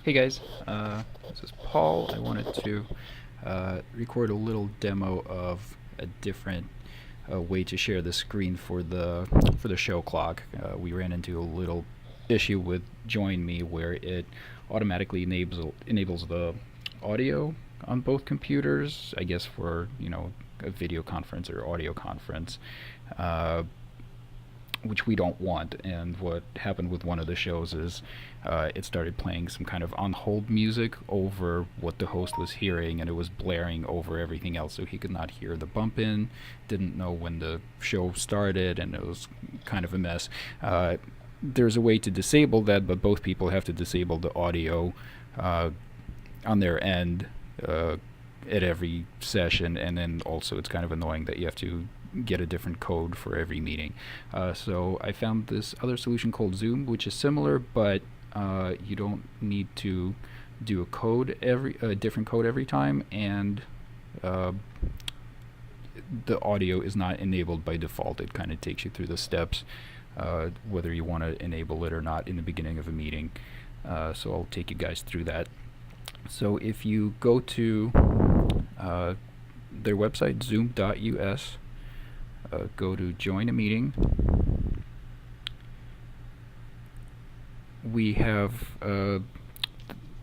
Hey guys, this is Paul. I wanted to record a little demo of a different way to share the screen for the show clock. We ran into a little issue with Join Me where it automatically enables the audio on both computers. I guess for a video conference or audio conference. Uh, which we don't want. And what happened with one of the shows is it started playing some kind of on hold music over what the host was hearing, and it was blaring over everything else, so he could not hear the bump in, didn't know when the show started, and it was kind of a mess. There's a way to disable that, but both people have to disable the audio uh, on their end at every session, and then also it's kind of annoying that you have to get a different code for every meeting. So I found this other solution called Zoom, which is similar, but you don't need to do a different code every time, and uh, the audio is not enabled by default. It kind of takes you through the steps, whether you want to enable it or not in the beginning of a meeting. So I'll take you guys through that. So if you go to their website, zoom.us, go to join a meeting. We have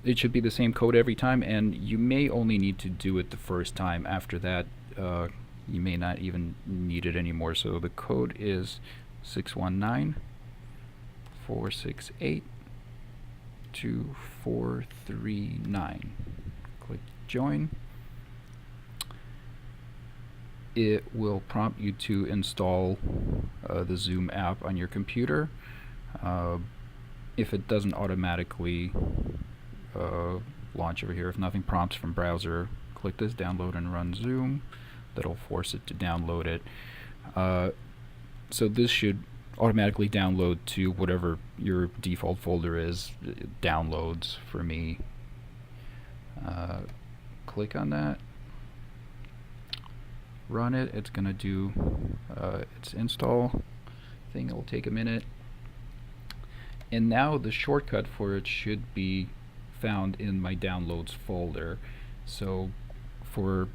it should be the same code every time, and you may only need to do it the first time. After that, you may not even need it anymore. So the code is 619-468-2439. Click join. It will prompt you to install the Zoom app on your computer. If it doesn't automatically launch over here, if nothing prompts from browser, click this, download and run Zoom. That'll force it to download it. So this should automatically download to whatever your default folder is. Downloads for me. Click on that. Run it. It's gonna do its install thing. It will take a minute. And now the shortcut for it should be found in my downloads folder. So for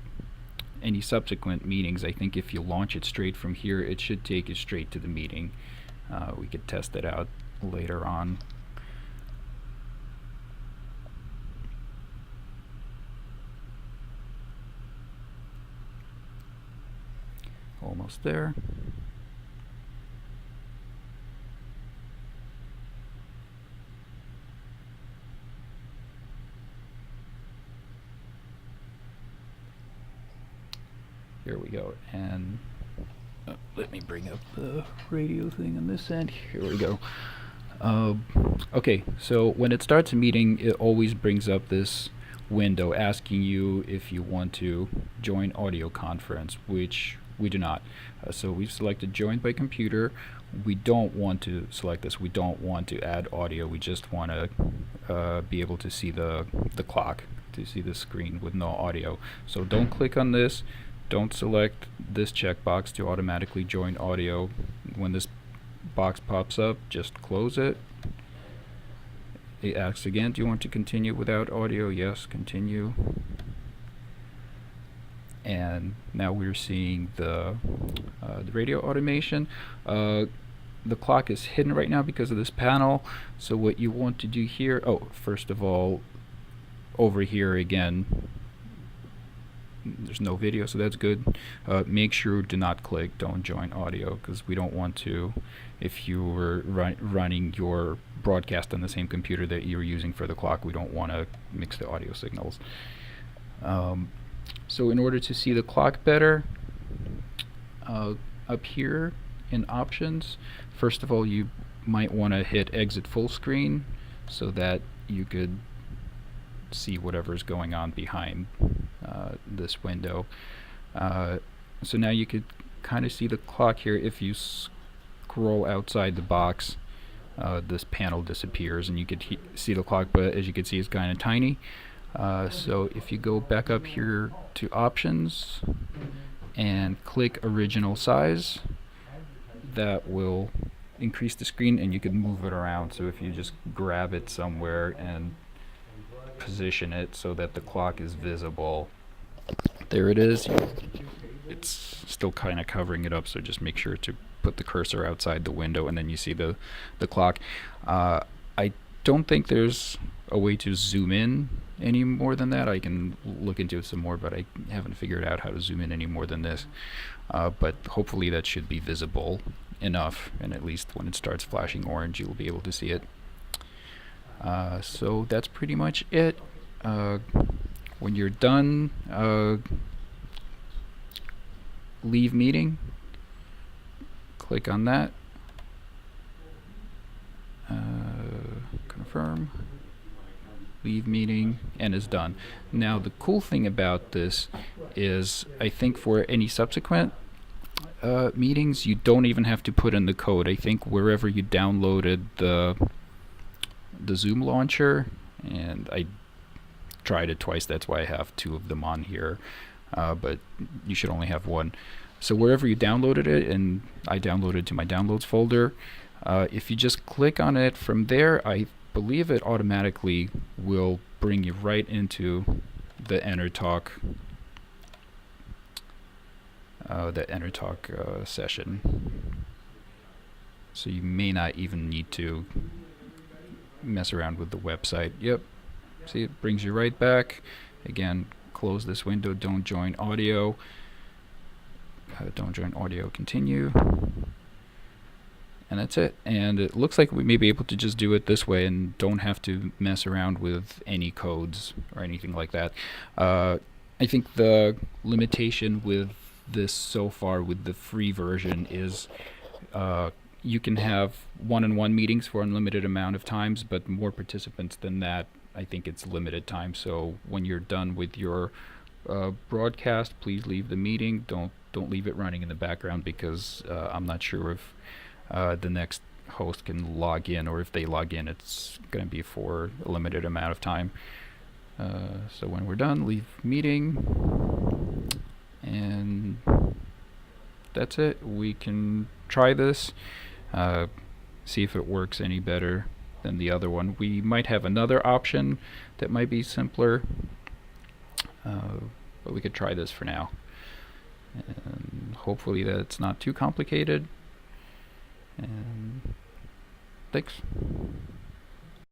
any subsequent meetings, I think if you launch it straight from here, it should take you straight to the meeting. We could test it out later on. Almost there. Here we go. And let me bring up the radio thing on this end. Here we go. Okay, so when it starts a meeting, it always brings up this window asking you if you want to join audio conference, which we do not. So we've selected join by computer. We don't want to select this. We don't want to add audio. We just want to be able to see the clock, to see the screen with no audio. So don't click on this. Don't select this checkbox to automatically join audio. When this box pops up, just close it. It asks again, do you want to continue without audio? Yes, continue. And now we're seeing the radio automation. The clock is hidden right now because of this panel. So what you want to do here, first of all, over here again, there's no video, so that's good. Make sure do not click don't join audio, because we don't want to, if you were running your broadcast on the same computer that you're using for the clock, we don't want to mix the audio signals. So in order to see the clock better, up here in options, first of all, you might want to hit exit full screen so that you could see whatever's going on behind this window. So now you could kind of see the clock here. If you scroll outside the box, this panel disappears and you could see the clock, but as you can see, it's kind of tiny. So if you go back up here to options and click original size, that will increase the screen and you can move it around. So if you just grab it somewhere and position it so that the clock is visible. There it is. It's still kind of covering it up, so just make sure to put the cursor outside the window, and then you see the clock. I don't think there's a way to zoom in any more than that. I can look into it some more, but I haven't figured out how to zoom in any more than this. But hopefully that should be visible enough, and at least when it starts flashing orange, you'll be able to see it. So that's pretty much it. When you're done, leave meeting, click on that, confirm, leave meeting, and is done. Now the cool thing about this is I think for any subsequent meetings, you don't even have to put in the code. I think wherever you downloaded the Zoom launcher, and I tried it twice, that's why I have two of them on here, but you should only have one. So wherever you downloaded it, and I downloaded to my downloads folder, if you just click on it from there, I believe it automatically will bring you right into the EnterTalk session. So you may not even need to mess around with the website. Yep, see, it brings you right back. Again, close this window, don't join audio, continue, and that's it. And it looks like we may be able to just do it this way and don't have to mess around with any codes or anything like that. I think the limitation with this so far with the free version is you can have one-on-one meetings for unlimited amount of times, but more participants than that, I think it's limited time. So when you're done with your broadcast, please leave the meeting. Don't leave it running in the background, because I'm not sure if the next host can log in, or if they log in, it's going to be for a limited amount of time. So when we're done, leave meeting, and that's it. We can try this, see if it works any better than the other one. We might have another option that might be simpler, but we could try this for now, and hopefully that it's not too complicated. And thanks.